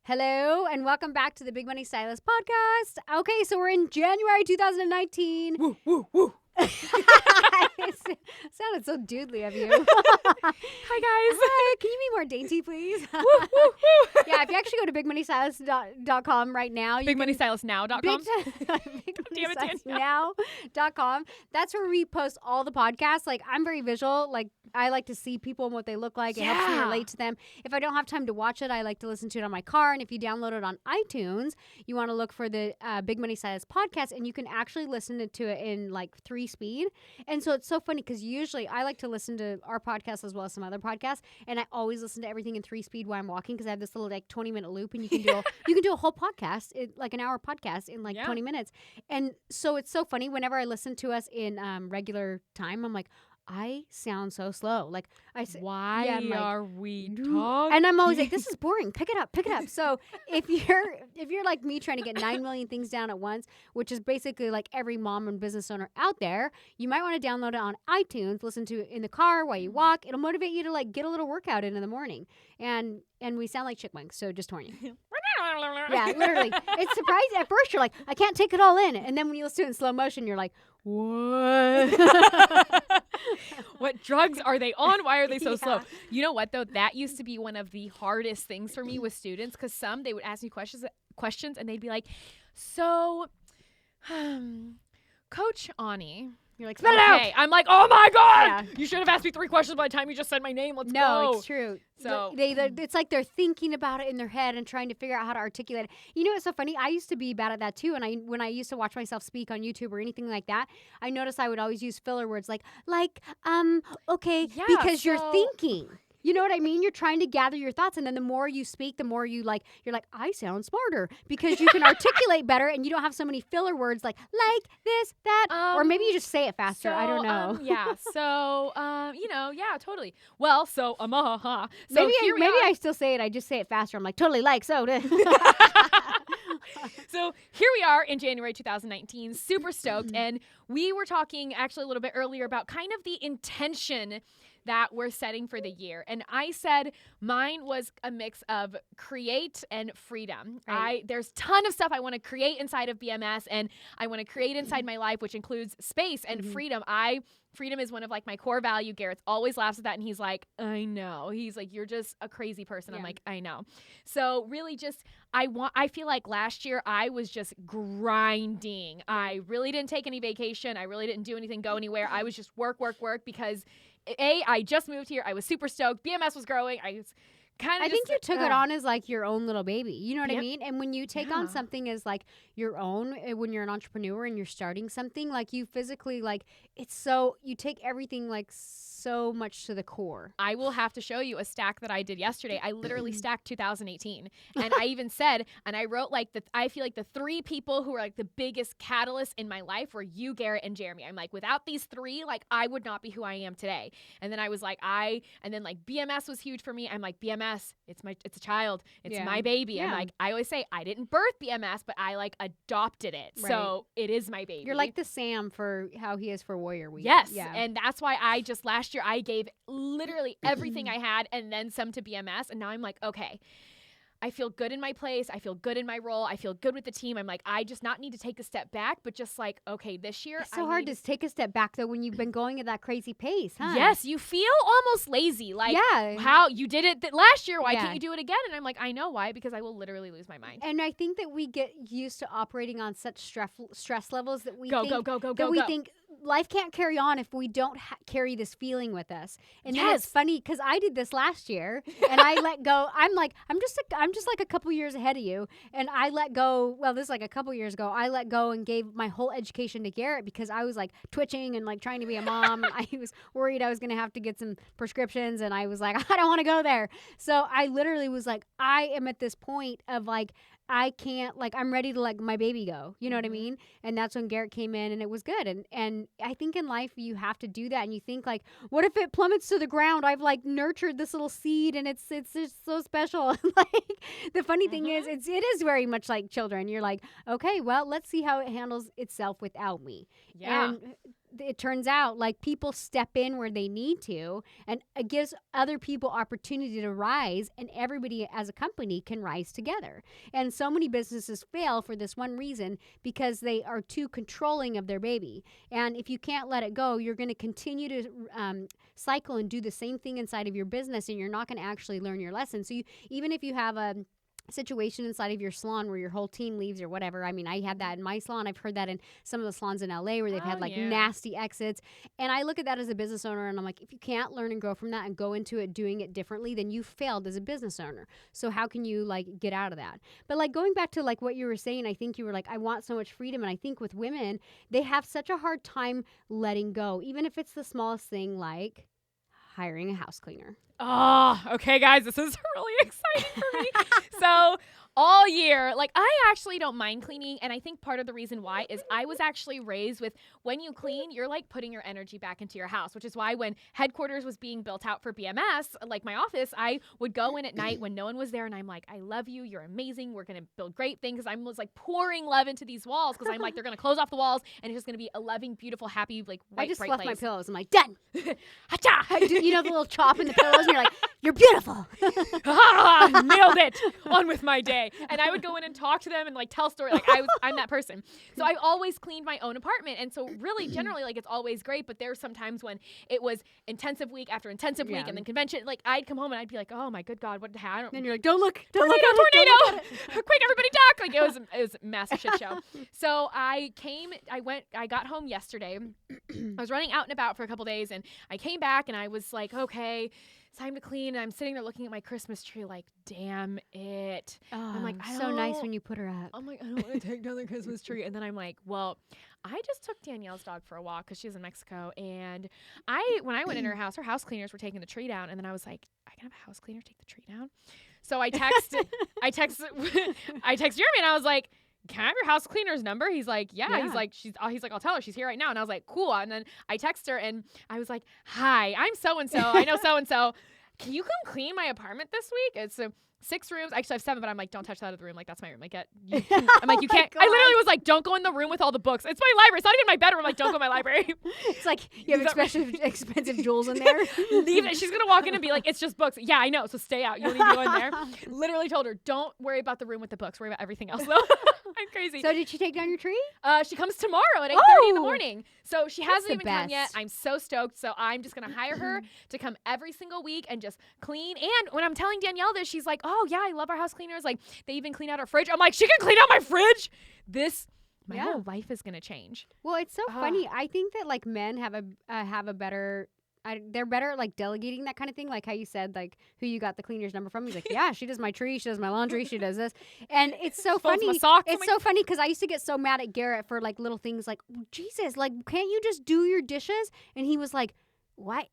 Hello, and welcome back to the Big Money Stylist podcast. Okay, so we're in January 2019. Woo, woo, woo. It sounded so doodly of you. Hi, guys. Hi, can you be more dainty, please? Woo, woo, woo. Yeah, if you actually go to bigmoneystylist.com right now. BigMoneyStylistNow.com. BigMoneyStylistNow.com. That's where we post all the podcasts. Like, I'm very visual. Like, I like to see people and what they look like. It helps me relate to them. If I don't have time to watch it, I like to listen to it on my car. And if you download it on iTunes, you want to look for the Big Money Stylist podcast, and you can actually listen to it in like 3 speed. And so it's so funny because usually I like to listen to our podcast as well as some other podcasts, and I always listen to everything in 3 speed while I'm walking because I have this little like 20-minute loop, and you can do you can do a whole podcast, like an hour podcast in like 20 minutes. And so it's so funny whenever I listen to us in regular time, I'm like, I sound so slow. Like I say, Why are we talking? and I'm always like, this is boring. Pick it up. So if you're like me trying to get 9 million things down at once, which is basically like every mom and business owner out there, you might want to download it on iTunes, listen to it in the car while you walk. It'll motivate you to like get a little workout in the morning. And we sound like chipmunks, so just warn you. Yeah, literally. It's surprising. At first, you're like, I can't take it all in. And then when you listen to it in slow motion, you're like, what? What drugs are they on? Why are they so slow? You know what, though? That used to be one of the hardest things for me with students, because they would ask me questions and they'd be like, so, Coach Ani. You're like, spit it out. I'm like, oh my God! Yeah. You should have asked me 3 questions by the time you just said my name. Let's go. No, it's true. So it's like they're thinking about it in their head and trying to figure out how to articulate it. You know what's so funny? I used to be bad at that too. And when I used to watch myself speak on YouTube or anything like that, I noticed I would always use filler words like, okay, yeah, because you're thinking. You know what I mean? You're trying to gather your thoughts, and then the more you speak, the more you're like, I sound smarter because you can articulate better, and you don't have so many filler words like this, that, or maybe you just say it faster. I don't know. Totally. Well, so so maybe I still say it. I just say it faster. I'm like, totally like so. So here we are in January 2019, super stoked, and we were talking actually a little bit earlier about kind of the intention that we're setting for the year. And I said mine was a mix of create and freedom. Right. There's a ton of stuff I want to create inside of BMS, and I want to create inside my life, which includes space and freedom. Freedom is one of like my core value. Garrett always laughs at that, and he's like, I know. He's like, you're just a crazy person. Yeah. I'm like, I know. So really just, I feel like last year I was just grinding. I really didn't take any vacation. I really didn't do anything, go anywhere. I was just work because I just moved here. I was super stoked. BMS was growing. I think you took it on as like your own little baby. You know what I mean? And when you take on something as like your own, when you're an entrepreneur and you're starting something, like you physically, like you take everything like so much to the core. I will have to show you a stack that I did yesterday. I literally stacked 2018. And I even said, and I wrote like I feel like the 3 people who are like the biggest catalysts in my life were you, Garrett, and Jeremy. I'm like, without these 3, like I would not be who I am today. And then I was like, and then like BMS was huge for me. I'm like, BMS, it's a child. It's my baby. Yeah. I'm like, I always say I didn't birth BMS, but I like adopted it. Right. So it is my baby. You're like the Sam for how he is for Warrior Week. Yes. Yeah. And that's why last year I gave literally everything I had and then some to BMS. And now I'm like, okay, I feel good in my place. I feel good in my role. I feel good with the team. I'm like, I just not need to take a step back, but just like, okay, this year. It's so hard to take a step back though when you've been going at that crazy pace, huh? Yes, you feel almost lazy. Like, how you did it last year. Why can't you do it again? And I'm like, I know why, because I will literally lose my mind. And I think that we get used to operating on such stress levels that we think life can't carry on if we don't carry this feeling with us. And then it's funny because I did this last year and I let go. I'm just like a couple years ahead of you. And I let go. Well, this is like a couple years ago. I let go and gave my whole education to Garrett because I was like twitching and like trying to be a mom. And I was worried I was going to have to get some prescriptions. And I was like, I don't want to go there. So I literally was like, I am at this point of like, I can't, like, I'm ready to let my baby go. You know what I mean? And that's when Garrett came in and it was good. And I think in life you have to do that. And you think like, what if it plummets to the ground? I've like nurtured this little seed and it's just so special. Like the funny thing is it is very much like children. You're like, okay, well, let's see how it handles itself without me. Yeah. And it turns out like people step in where they need to, and it gives other people opportunity to rise, and everybody as a company can rise together. And so many businesses fail for this one reason, because they are too controlling of their baby. And if you can't let it go, you're going to continue to cycle and do the same thing inside of your business, and you're not going to actually learn your lesson. So even if you have a situation inside of your salon where your whole team leaves or whatever. I mean, I had that in my salon. I've heard that in some of the salons in LA where they've had like nasty exits. And I look at that as a business owner, and I'm like, if you can't learn and grow from that and go into it doing it differently, then you failed as a business owner. So how can you like get out of that? But like going back to like what you were saying, I think you were like, I want so much freedom. And I think with women, they have such a hard time letting go, even if it's the smallest thing, like hiring a house cleaner. Oh, okay, guys, this is really exciting for me. So all year, like I actually don't mind cleaning. And I think part of the reason why is I was actually raised with when you clean, you're like putting your energy back into your house, which is why when headquarters was being built out for BMS, like my office, I would go in at night when no one was there. And I'm like, I love you. You're amazing. We're going to build great things. I was like pouring love into these walls because I'm like, they're going to close off the walls and it's just going to be a loving, beautiful, happy, like white, I just bright fluff place. my pillows. I'm like, done. Hacha! You know the little chop in the pillows, and you're like, you're beautiful. Nailed it. On with my day. And I would go in and talk to them and like tell stories. Like I'm that person. So I always cleaned my own apartment. And so really generally like it's always great. But there's sometimes when it was intensive week after intensive week and then convention, like I'd come home and I'd be like, oh my good God, what happened? And you're like, don't look. Tornado. Quick, everybody duck. Like it was a massive shit show. So I got home yesterday. I was running out and about for a couple days, and I came back and I was like, okay, it's time to clean. And I'm sitting there looking at my Christmas tree like, damn it. Oh, I'm like, so nice when you put her up. I'm like, I don't want to take down the Christmas tree. And then I'm like, well, I just took Danielle's dog for a walk because she's in Mexico. And when I went in her house cleaners were taking the tree down. And then I was like, I can have a house cleaner take the tree down. So I texted Jeremy and I was like, can I have your house cleaner's number? He's like, yeah. He's like, I'll tell her she's here right now. And I was like, cool. And then I text her and I was like, hi, I'm so-and-so. I know so-and-so. Can you come clean my apartment this week? It's 6 rooms. I actually have 7, but I'm like, don't touch that other room. Like, that's my room. Like, I'm like, you can't. I literally was like, don't go in the room with all the books. It's my library. It's not even my bedroom. I'm like, don't go in my library. It's like, you have expensive jewels in there. Leave it. She's going to walk in and be like, it's just books. Yeah, I know. So stay out. You don't need to go in there. Literally told her, don't worry about the room with the books. Worry about everything else, though. I'm crazy. So did she take down your tree? She comes tomorrow at 8:30 in the morning. So she hasn't even come yet. I'm so stoked. So I'm just going to hire her to come every single week and just clean. And when I'm telling Danielle this, she's like, oh, yeah, I love our house cleaners. Like, they even clean out our fridge. I'm like, she can clean out my fridge? My whole life is going to change. Well, it's so funny. I think that, like, men have a better... they're better at like delegating that kind of thing, like how you said like who you got the cleaner's number from. He's like, yeah, she does my tree, she does my laundry, she does this. And it's so funny. It's so funny because I used to get so mad at Garrett for like little things like, Jesus, like can't you just do your dishes? And he was like, why?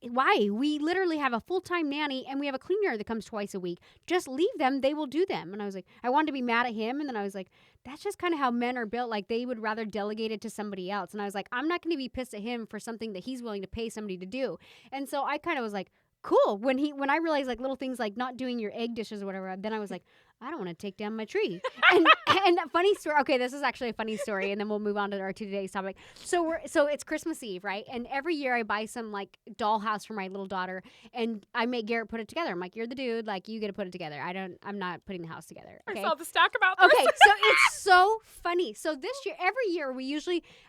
We literally have a full-time nanny and we have a cleaner that comes twice a week. Just leave them, they will do them. And I was like, I wanted to be mad at him, and then I was like, that's just kind of how men are built. Like they would rather delegate it to somebody else. And I was like, I'm not going to be pissed at him for something that he's willing to pay somebody to do. And so I kind of was like, cool. When I realized like little things like not doing your egg dishes or whatever, then I was like, I don't want to take down my tree. And that funny story. Okay, this is actually a funny story, and then we'll move on to our today's topic. So it's Christmas Eve, right? And every year I buy some like dollhouse for my little daughter, and I make Garrett put it together. I'm like, you're the dude, like you get to put it together. I'm not putting the house together. Okay? I saw the stack about this. Okay, so it's so funny. So this year, every year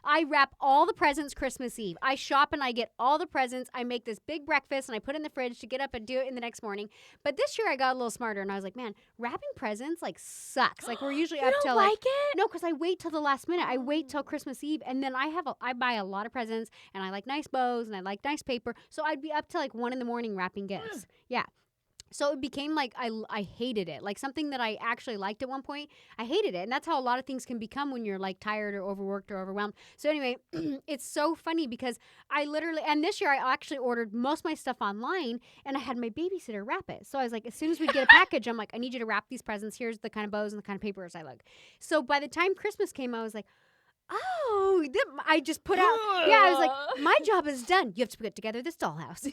I wrap all the presents Christmas Eve. I shop and I get all the presents. I make this big breakfast and I put it in the fridge to get up and do it in the next morning. But this year I got a little smarter and I was like, man, wrapping presents like sucks. Like we're usually up till like it? No, because I wait till the last minute. I wait till Christmas Eve, and then I buy a lot of presents, and I like nice bows and I like nice paper. So I'd be up till like 1 a.m. wrapping gifts. Yeah. So it became like I hated it. Like something that I actually liked at one point, I hated it. And that's how a lot of things can become when you're like tired or overworked or overwhelmed. So anyway, it's so funny because and this year I actually ordered most of my stuff online, and I had my babysitter wrap it. So I was like, as soon as we get a package, I'm like, I need you to wrap these presents. Here's the kind of bows and the kind of papers I like. So by the time Christmas came, I was like, I just put out. Yeah, I was like, my job is done. You have to put together this dollhouse.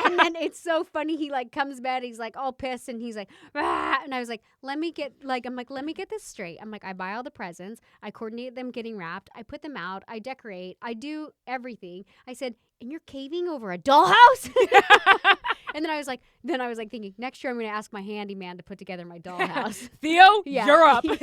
And then it's so funny. He like comes back. He's like all pissed, and he's like, ah. And I was like, let me get this straight. I'm like, I buy all the presents. I coordinate them getting wrapped. I put them out. I decorate. I do everything. I said, and you're caving over a dollhouse? And then I was like thinking, next year I'm going to ask my handyman to put together my dollhouse. Theo, you're up. Yeah.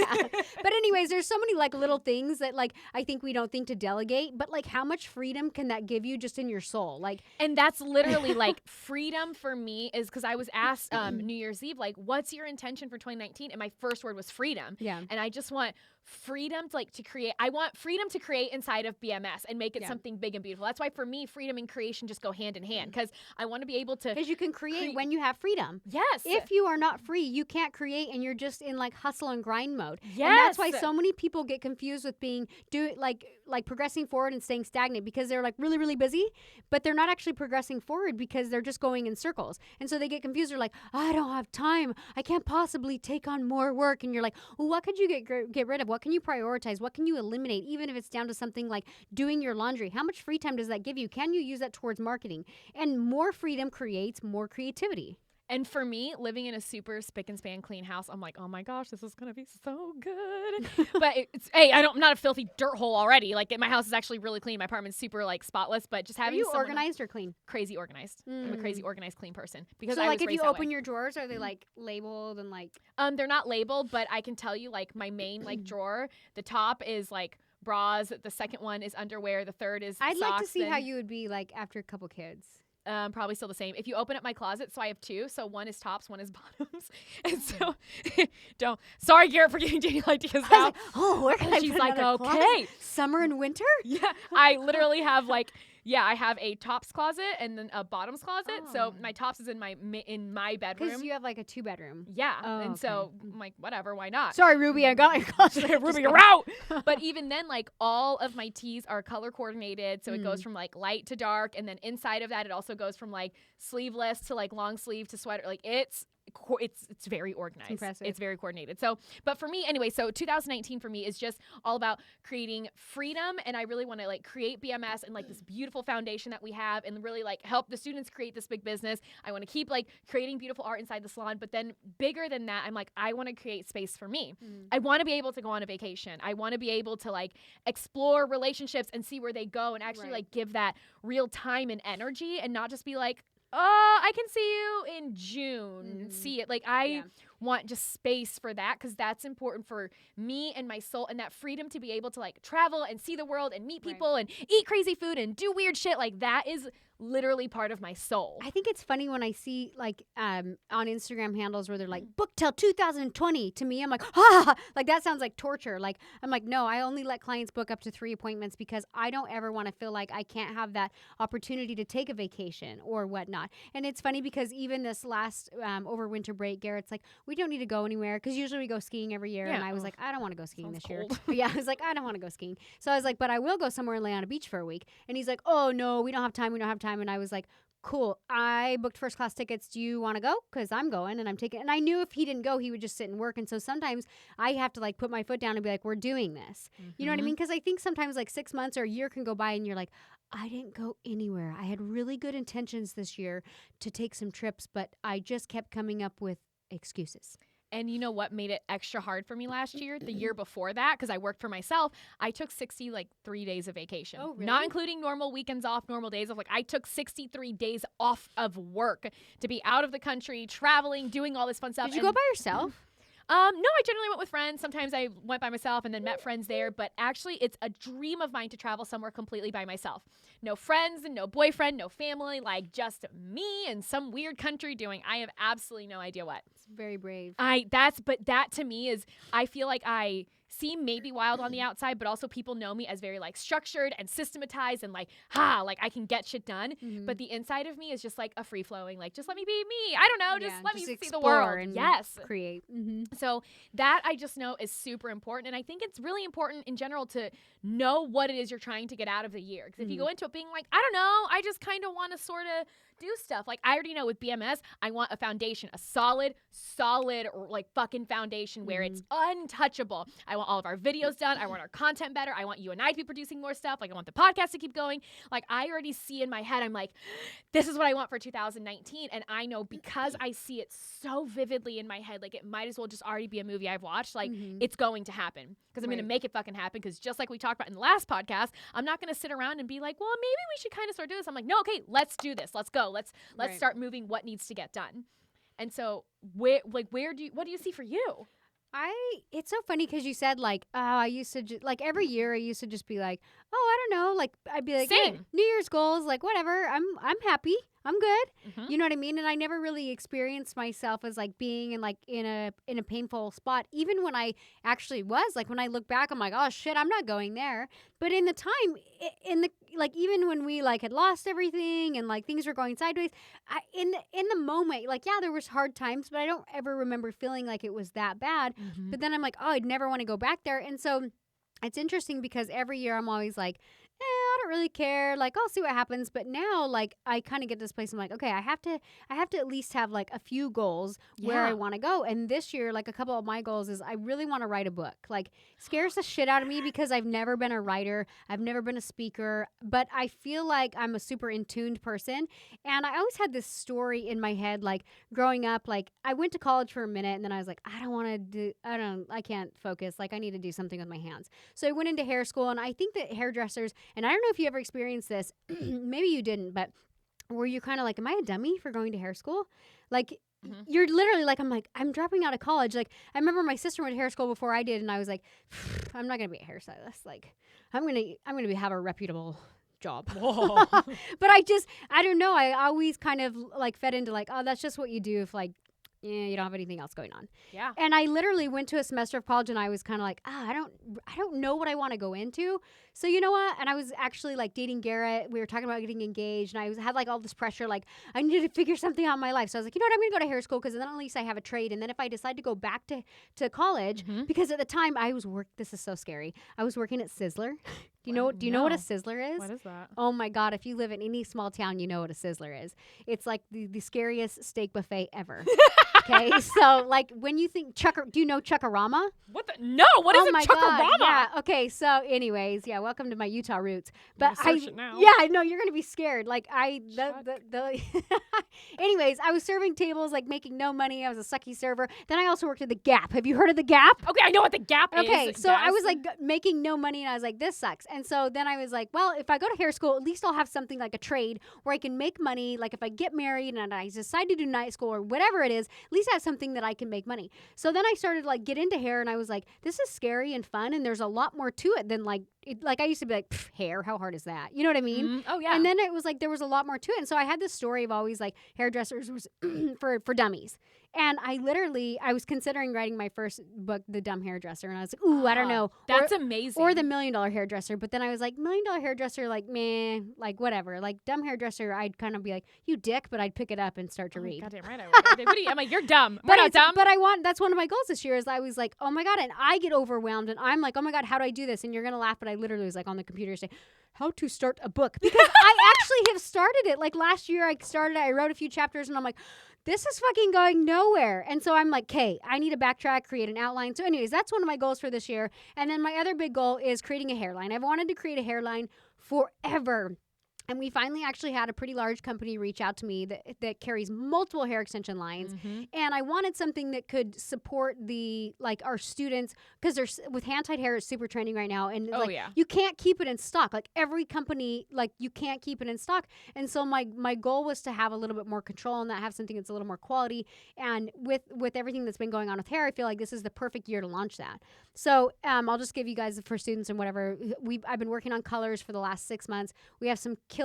But anyways, there's so many like little things that like I think we don't think to delegate, but like how much freedom can that give you just in your soul? Like, and that's literally like freedom for me is because I was asked New Year's Eve, like, what's your intention for 2019? And my first word was freedom. Yeah. And I just want freedom to like to create. I want freedom to create inside of BMS and make it something big and beautiful. That's why for me, freedom and creation just go hand in hand because I want to be able to. Because you can create when you have freedom. Yes. If you are not free, you can't create and you're just in like hustle and grind mode. Yes. And that's why so many people get confused with being like progressing forward and staying stagnant because they're like really, really busy, but they're not actually progressing forward because they're just going in circles. And so they get confused. They're like, I don't have time. I can't possibly take on more work. And you're like, well, what could you get rid of? What can you prioritize? What can you eliminate? Even if it's down to something like doing your laundry, how much free time does that give you? Can you use that towards marketing? And more freedom creates more creativity. And for me, living in a super spick and span clean house, I'm like, oh my gosh, this is gonna be so good. But I'm not a filthy dirt hole already. Like my house is actually really clean. My apartment's super like spotless. But just having organized or clean? Crazy organized. I'm a crazy organized clean person because so I like was if you raised open your drawers, are they like labeled and like? They're not labeled, but I can tell you like my main like drawer. The top is like bras. The second one is underwear. The third is I'd socks. like to see how you would be like after a couple kids. Probably still the same. If you open up my closet, so I have two. So one is tops, one is bottoms. And so, sorry, Garrett, for getting Danielle ideas now. Like, oh, where can I She's put like, another okay. closet? Summer and winter? Yeah, I literally have like, I have a tops closet and then a bottoms closet. Oh. So my tops is in my bedroom. Because you have like a 2-bedroom. Yeah, and so I'm like, whatever, why not? Sorry, Ruby, I got your closet. Ruby, you're out. But even then, like all of my tees are color coordinated, so it goes from like light to dark, and then inside of that, it also goes from like sleeveless to like long sleeve to sweater. Like it's very organized. It's impressive. It's very coordinated. So, but for me anyway, so 2019 for me is just all about creating freedom, and I really want to like create BMS and like this beautiful foundation that we have, and really like help the students create this big business. I want to keep like creating beautiful art inside the salon, but then bigger than that, I'm like, I want to create space for me. I want to be able to go on a vacation. I want to be able to like explore relationships and see where they go, and actually like give that real time and energy, and not just be like, I can see you in June. See it. Like I want just space for that, because that's important for me and my soul, and that freedom to be able to like travel and see the world and meet people and eat crazy food and do weird shit. Like that is literally part of my soul. I think it's funny when I see like on Instagram handles where they're like book till 2020. To me, I'm like, like that sounds like torture. Like I'm like, no, I only let clients book up to 3 appointments because I don't ever want to feel like I can't have that opportunity to take a vacation or whatnot. And it's funny because even this last over winter break, Garrett's like, we don't need to go anywhere, because usually we go skiing every year. And I was like, I don't want to go skiing this year. Yeah, I was like, I don't want to go skiing. So I was like, but I will go somewhere and lay on a beach for a week. And he's like, oh no, we don't have time. And I was like, cool, I booked first class tickets. Do you want to go? Because I'm going and I'm taking. And I knew if he didn't go, he would just sit and work. And so sometimes I have to like put my foot down and be like, we're doing this. You know what I mean? Because I think sometimes like 6 months or a year can go by and you're like, I didn't go anywhere. I had really good intentions this year to take some trips, but I just kept coming up with excuses. And you know what made it extra hard for me last year? The year before that, because I worked for myself, I took 63 days of vacation. Oh, really? Not including normal weekends off, normal days off. Like I took 63 days off of work to be out of the country, traveling, doing all this fun stuff. Did you go by yourself? No, I generally went with friends. Sometimes I went by myself and then met friends there. But actually, it's a dream of mine to travel somewhere completely by myself. No friends and no boyfriend, no family, like just me in some weird country doing, I have absolutely no idea what. It's very brave. But that to me is, I feel like I seem maybe wild on the outside, but also people know me as very like structured and systematized and like I can get shit done. But the inside of me is just like a free flowing, like just let me be me. I don't know, just let me see the world. And create. So that I just know is super important, and I think it's really important in general to know what it is you're trying to get out of the year. Because if you go into it being like, I don't know, I just kind of want to sort of do stuff. Like, I already know with BMS, I want a foundation, a solid, like, fucking foundation where it's untouchable. I want all of our videos done. I want our content better. I want you and I to be producing more stuff. Like, I want the podcast to keep going. Like, I already see in my head, I'm like, this is what I want for 2019. And I know because I see it so vividly in my head, like, it might as well just already be a movie I've watched. Like, it's going to happen because I'm going to make it fucking happen. Because just like we talked about in the last podcast, I'm not going to sit around and be like, well, maybe we should kind of start doing this. I'm like, no, okay, let's do this. Let's go. Let's start moving what needs to get done. And so what do you see for you? It's so funny because you said like, oh, I used to like every year I used to just be like, oh, I don't know, like I'd be like, same. Hey, New Year's goals, like whatever, I'm happy, I'm good, you know what I mean? And I never really experienced myself as like being in a painful spot, even when I actually was. Like when I look back, I'm like, oh shit, I'm not going there. But in the time, even when we like had lost everything and like things were going sideways, in the moment, like yeah, there was hard times, but I don't ever remember feeling like it was that bad. But then I'm like, oh, I'd never want to go back there. And so it's interesting because every year I'm always like, I don't really care. Like, I'll see what happens. But now, like, I kind of get to this place. I'm like, okay, I have to at least have like a few goals where I want to go. And this year, like a couple of my goals is I really want to write a book. Like, scares the shit out of me because I've never been a writer. I've never been a speaker. But I feel like I'm a super in tuned person. And I always had this story in my head, like growing up, like I went to college for a minute and then I was like, I can't focus. Like, I need to do something with my hands. So I went into hair school, and I think that hairdressers, and I don't know if you ever experienced this, maybe you didn't, but were you kind of like, am I a dummy for going to hair school? Like, you're literally like, I'm dropping out of college. Like, I remember my sister went to hair school before I did, and I was like, I'm not going to be a hairstylist. Like, I'm going to have a reputable job. But I don't know. I always kind of like fed into like, oh, that's just what you do if like, you don't have anything else going on. Yeah. And I literally went to a semester of college and I was kind of like, I don't know what I want to go into. So you know what? And I was actually like dating Garrett. We were talking about getting engaged, and I had like all this pressure. Like I needed to figure something out in my life. So I was like, you know what? I'm going to go to hair school because then at least I have a trade. And then if I decide to go back to college, because at the time I was this is so scary. I was working at Sizzler. Do you know what a Sizzler is? What is that? Oh my God. If you live in any small town, you know what a Sizzler is. It's like the scariest steak buffet ever. Okay. So like when you think do you know Chuckarama? What the? No. What is a Chuckarama? God, yeah. Okay. So anyways, yeah. Welcome to my Utah roots. But yeah, I know you're going to be scared. Like anyways, I was serving tables, like making no money. I was a sucky server. Then I also worked at the Gap. Have you heard of the Gap? Okay. I know what the Gap is. Okay. So I was like making no money, and I was like, this sucks. And so then I was like, well, if I go to hair school, at least I'll have something like a trade where I can make money. Like if I get married and I decide to do night school or whatever it is, at least I have something that I can make money. So then I started like get into hair, and I was like, this is scary and fun, and there's a lot more to it than like I used to be like, hair, how hard is that? You know what I mean? Oh yeah. And then it was like there was a lot more to it. And so I had this story of always like hairdressers was for dummies. And I was considering writing my first book, The Dumb Hairdresser. And I was like, ooh, I don't know. That's amazing. Or The $1 Million Hairdresser. But then I was like, $1 Million Hairdresser, like, meh, like, whatever. Like, Dumb Hairdresser, I'd kind of be like, you dick, but I'd pick it up and start to read. Goddamn right I would. I'm like, you're dumb. We're not dumb. But that's one of my goals this year is I was like, oh my God. And I get overwhelmed. And I'm like, oh my God, how do I do this? And you're going to laugh. But I literally was like on the computer saying, how to start a book. Because I actually have started it. Like last year I wrote a few chapters, and I'm like, this is fucking going nowhere. And so I'm like, okay, I need to backtrack, create an outline. So anyways, that's one of my goals for this year. And then my other big goal is creating a hairline. I've wanted to create a hairline forever. And we finally actually had a pretty large company reach out to me that carries multiple hair extension lines. And I wanted something that could support our students, because with hand-tied hair is super trending right now. And you can't keep it in stock. Like every company, like you can't keep it in stock. And so my goal was to have a little bit more control on that, have something that's a little more quality. And with everything that's been going on with hair, I feel like this is the perfect year to launch that. So I'll just give you guys, for students and whatever, I've been working on colors for the last 6 months. We have some killer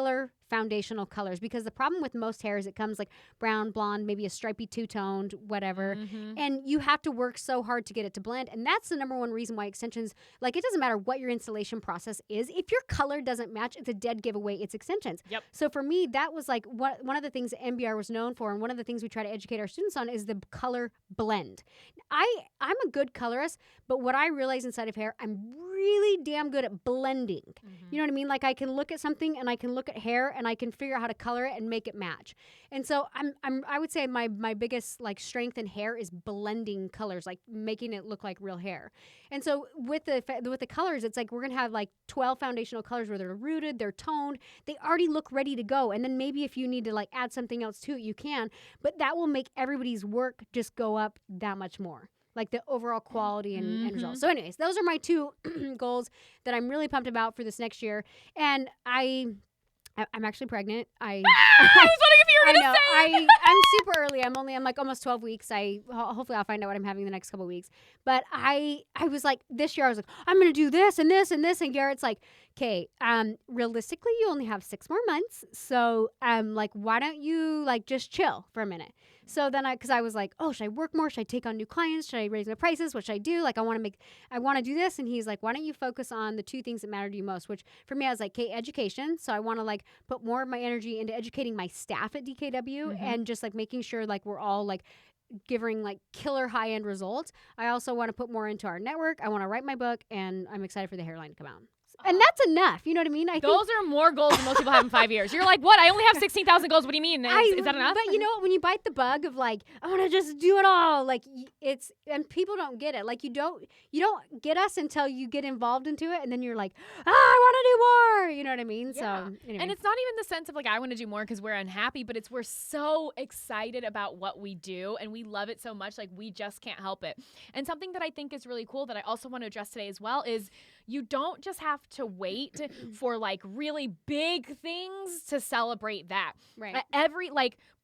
foundational colors, because the problem with most hair is it comes like brown, blonde, maybe a stripy two-toned, whatever. And you have to work so hard to get it to blend. And that's the number one reason why extensions, like it doesn't matter what your installation process is. If your color doesn't match, it's a dead giveaway. It's extensions. Yep. So for me, that was like one of the things that MBR was known for. And one of the things we try to educate our students on is the color blend. I'm a good colorist, but what I realize inside of hair, I'm really damn good at blending. You know what I mean? Like I can look at something and I can look at hair and I can figure out how to color it and make it match. And so I would say my biggest like strength in hair is blending colors, like making it look like real hair. And so with the colors, it's like we're gonna have like 12 foundational colors where they're rooted, they're toned, they already look ready to go. And then maybe if you need to like add something else to it, you can. But that will make everybody's work just go up that much more. Like the overall quality and results. So anyways, those are my 2 goals that I'm really pumped about for this next year. And I'm actually pregnant. I was wondering if you were going to say it. I'm super early. I'm like almost 12 weeks. Hopefully I'll find out what I'm having the next couple of weeks. But I was like, this year I was like, I'm going to do this and this and this. And Garrett's like, okay, realistically, you only have 6 more months. So like, why don't you like just chill for a minute? So then because I was like, oh, should I work more? Should I take on new clients? Should I raise my prices? What should I do? Like, I want to do this. And he's like, why don't you focus on the 2 things that matter to you most? Which for me, I was like, okay, education. So I want to like put more of my energy into educating my staff at DKW and just like making sure like we're all like giving like killer high end results. I also want to put more into our network. I want to write my book and I'm excited for the hairline to come out. And that's enough. You know what I mean? Those are more goals than most people have in 5 years. You're like, what? I only have 16,000 goals. What do you mean? Is that enough? But you know what? When you bite the bug of like, I want to just do it all, like and people don't get it. Like you don't get us until you get involved into it. And then you're like, I want to do more. You know what I mean? Yeah. So anyway. And it's not even the sense of like, I want to do more because we're unhappy, but we're so excited about what we do and we love it so much. Like we just can't help it. And something that I think is really cool that I also want to address today as well is you don't just have to wait for like really big things to celebrate that. Right.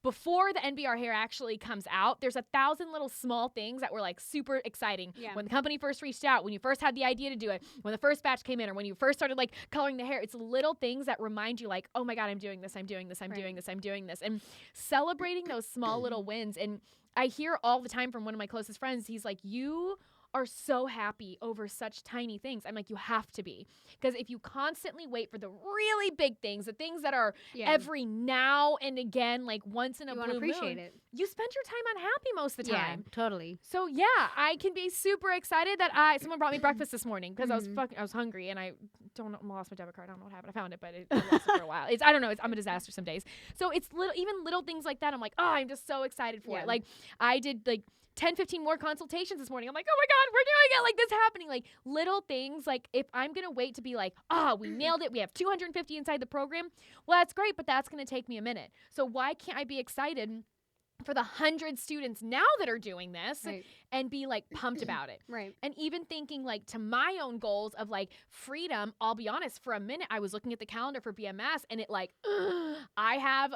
Before the NBR hair actually comes out, there's 1,000 little small things that were like super exciting. Yeah. When the company first reached out, when you first had the idea to do it, when the first batch came in, or when you first started like coloring the hair, it's little things that remind you like, oh my God, I'm doing this, I'm doing this, I'm doing this, I'm doing this. And celebrating those small little wins. And I hear all the time from one of my closest friends, he's like, you are so happy over such tiny things. I'm like, you have to be. Because if you constantly wait for the really big things, the things that are every now and again, like once in a blue moon, appreciate it. You spend your time unhappy most of the time. Yeah, totally. So yeah, I can be super excited that someone brought me breakfast this morning because I was hungry and I lost my debit card. I don't know what happened. I found it, but I lost it for a while. I don't know. I'm a disaster some days. So it's even little things like that. I'm like, I'm just so excited for it. Like I did like 10, 15 more consultations this morning. I'm like, oh my God, we're doing it. Like this happening. Like little things. Like if I'm going to wait to be like, we nailed it. We have 250 inside the program. Well, that's great, but that's going to take me a minute. So why can't I be excited for the 100 students now that are doing this and be like pumped about it? Right. And even thinking like to my own goals of like freedom, I'll be honest, for a minute, I was looking at the calendar for BMS and it like, I have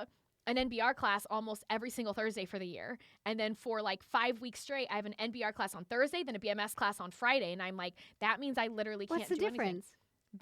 an NBR class almost every single Thursday for the year. And then for like 5 weeks straight, I have an NBR class on Thursday, then a BMS class on Friday. And I'm like, that means I literally can't do anything. What's the difference?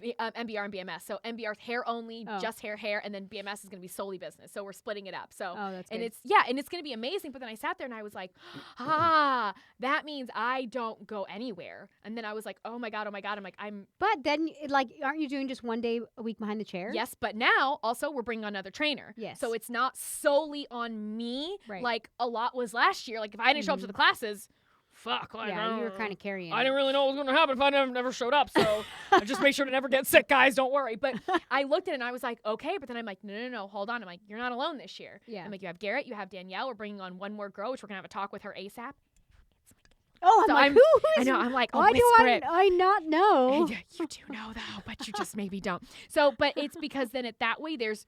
NBR and BMS. So NBR's hair only, just hair, and then BMS is going to be solely business. So we're splitting it up. So that's good. and it's going to be amazing. But then I sat there and I was like, that means I don't go anywhere. And then I was like, oh my God. I'm like, But then like, aren't you doing just one day a week behind the chair? Yes, but now also we're bringing on another trainer. Yes. So it's not solely on me. Right. Like a lot was last year. Like if I didn't show up to the classes, fuck. Like, you were kind of carrying I didn't really know what was going to happen if I never showed up. So I just make sure to never get sick, guys. Don't worry. But I looked at it and I was like, okay. But then I'm like, no, hold on. I'm like, you're not alone this year. Yeah. I'm like, you have Garrett, you have Danielle. We're bringing on one more girl, which we're going to have a talk with her ASAP. Oh, so I'm like, who is I know. I'm like, why do I not know? You do know, though, but you just maybe don't. So, but it's because then that way there's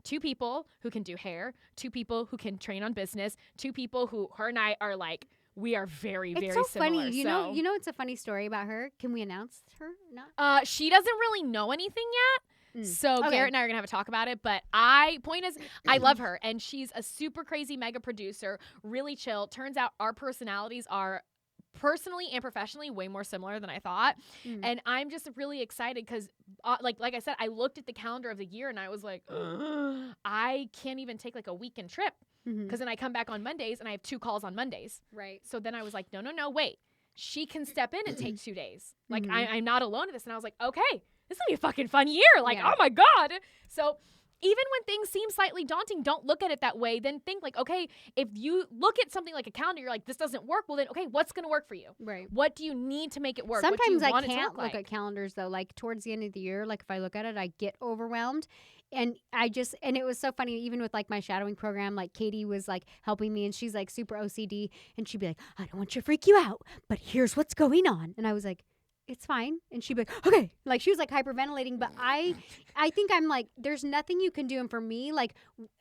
2 people who can do hair, 2 people who can train on business, 2 people who her and I are like, we are very, very similar. It's so funny. You know, it's a funny story about her. Can we announce her? Not? She doesn't really know anything yet. So Garrett and I are going to have a talk about it. But point is, I love her. And she's a super crazy mega producer, really chill. Turns out our personalities are personally and professionally way more similar than I thought. And I'm just really excited because like I said, I looked at the calendar of the year and I was like, I can't even take like a weekend trip because then I come back on Mondays and I have 2 calls on Mondays. Right. So then I was like, no, wait. She can step in and take 2 days. Like I'm not alone in this. And I was like, okay, this is gonna be a fucking fun year. Like, oh my God. So even when things seem slightly daunting, don't look at it that way. Then think like, okay, if you look at something like a calendar, you're like, this doesn't work. Well, then, okay, what's going to work for you? Right. What do you need to make it work? Sometimes I can't look at calendars though. Like towards the end of the year, like if I look at it, I get overwhelmed. And and it was so funny, even with like my shadowing program, like Katie was like helping me and she's like super OCD and she'd be like, I don't want you to freak you out, but here's what's going on. And I was like, it's fine. And she'd be like, okay. Like she was like hyperventilating, but I think I'm like, there's nothing you can do. And for me, like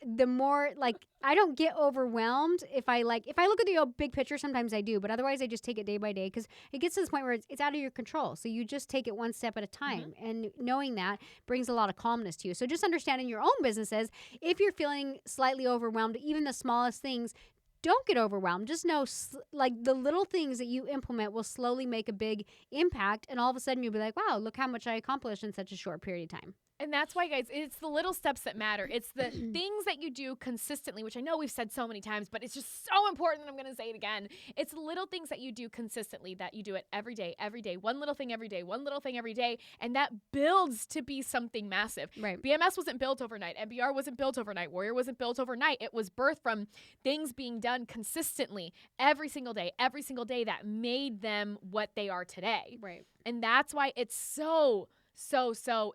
the more like I don't get overwhelmed if I look at the big picture, sometimes I do, but otherwise I just take it day by day because it gets to this point where it's out of your control. So you just take it one step at a time. Mm-hmm. And knowing that brings a lot of calmness to you. So just understanding your own businesses, if you're feeling slightly overwhelmed, even the smallest things, don't get overwhelmed. Just know, like, the little things that you implement will slowly make a big impact. And all of a sudden, you'll be like, wow, look how much I accomplished in such a short period of time. And that's why, guys, it's the little steps that matter. It's the things that you do consistently, which I know we've said so many times, but it's just so important that I'm going to say it again. It's the little things that you do consistently, that you do it every day, one little thing every day, one little thing every day, and that builds to be something massive. Right. BMS wasn't built overnight. MBR wasn't built overnight. Warrior wasn't built overnight. It was birthed from things being done consistently every single day that made them what they are today. Right. And that's why it's so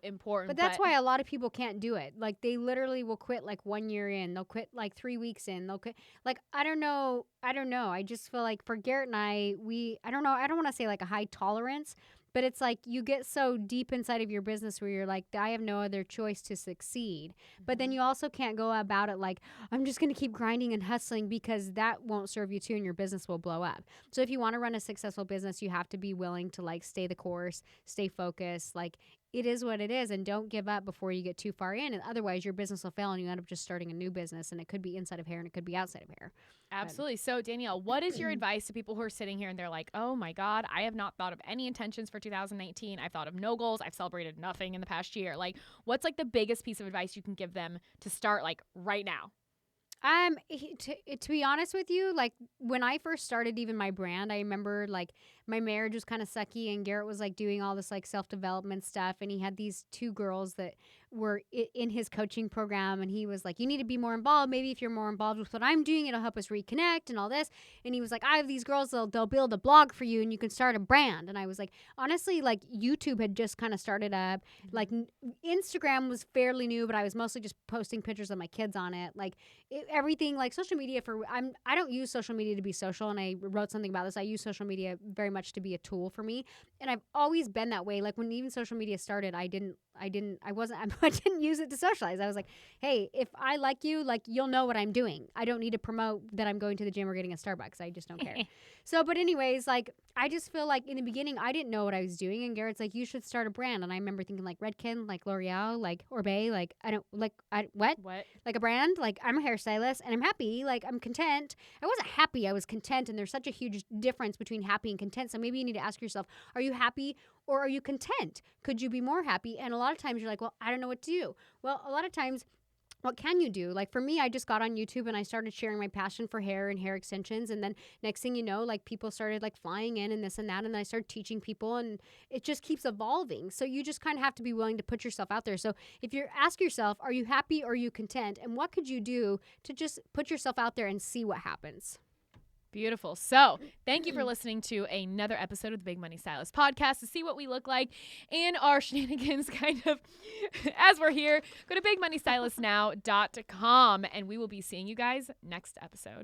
important. But that's why a lot of people can't do it. Like they literally will quit like 1 year in. They'll quit like 3 weeks in. They'll quit. Like, I don't know. I just feel like for Garrett and I don't know. I don't want to say like a high tolerance, but it's like you get so deep inside of your business where you're like, I have no other choice to succeed. Mm-hmm. But then you also can't go about it like, I'm just going to keep grinding and hustling, because that won't serve you too and your business will blow up. So if you want to run a successful business, you have to be willing to like stay the course, stay focused. Like, it is what it is, and don't give up before you get too far in. And otherwise, your business will fail and you end up just starting a new business, and it could be inside of hair and it could be outside of hair. Absolutely. So, Danielle, what is your advice to people who are sitting here and they're like, oh my God, I have not thought of any intentions for 2019. I've thought of no goals. I've celebrated nothing in the past year. Like, what's like the biggest piece of advice you can give them to start like right now? To be honest with you, like when I first started even my brand, I remember like my marriage was kind of sucky and Garrett was like doing all this like self-development stuff, and he had these 2 girls that were in his coaching program, and he was like, you need to be more involved. Maybe if you're more involved with what I'm doing, it'll help us reconnect and all this. And he was like, I have these girls, they'll build a blog for you and you can start a brand. And I was like, honestly, like YouTube had just kind of started up. Like Instagram was fairly new, but I was mostly just posting pictures of my kids on it. Like everything, like social media I don't use social media to be social. And I wrote something about this. I use social media very much to be a tool for me. And I've always been that way. Like when even social media started, I didn't use it to socialize. I was like, hey, if I like you, like you'll know what I'm doing. I don't need to promote that I'm going to the gym or getting a Starbucks. I just don't care. So, but anyways, like I just feel like in the beginning, I didn't know what I was doing. And Garrett's like, you should start a brand. And I remember thinking like Redken, like L'Oreal, like Orbe, like what? Like a brand? Like I'm a hairstylist and I'm happy. Like I'm content. I wasn't happy. I was content. And there's such a huge difference between happy and content. So maybe you need to ask yourself, are you happy or are you content? Could you be more happy? And a lot of times you're like, well, I don't know what to do. Well, a lot of times, what can you do? Like for me, I just got on YouTube and I started sharing my passion for hair and hair extensions. And then next thing you know, like people started like flying in and this and that. And then I started teaching people and it just keeps evolving. So you just kind of have to be willing to put yourself out there. So if you ask yourself, are you happy or are you content? And what could you do to just put yourself out there and see what happens? Beautiful. So thank you for listening to another episode of the Big Money Stylist podcast. To see what we look like in our shenanigans kind of as we're here, go to bigmoneystylistnow.com and we will be seeing you guys next episode.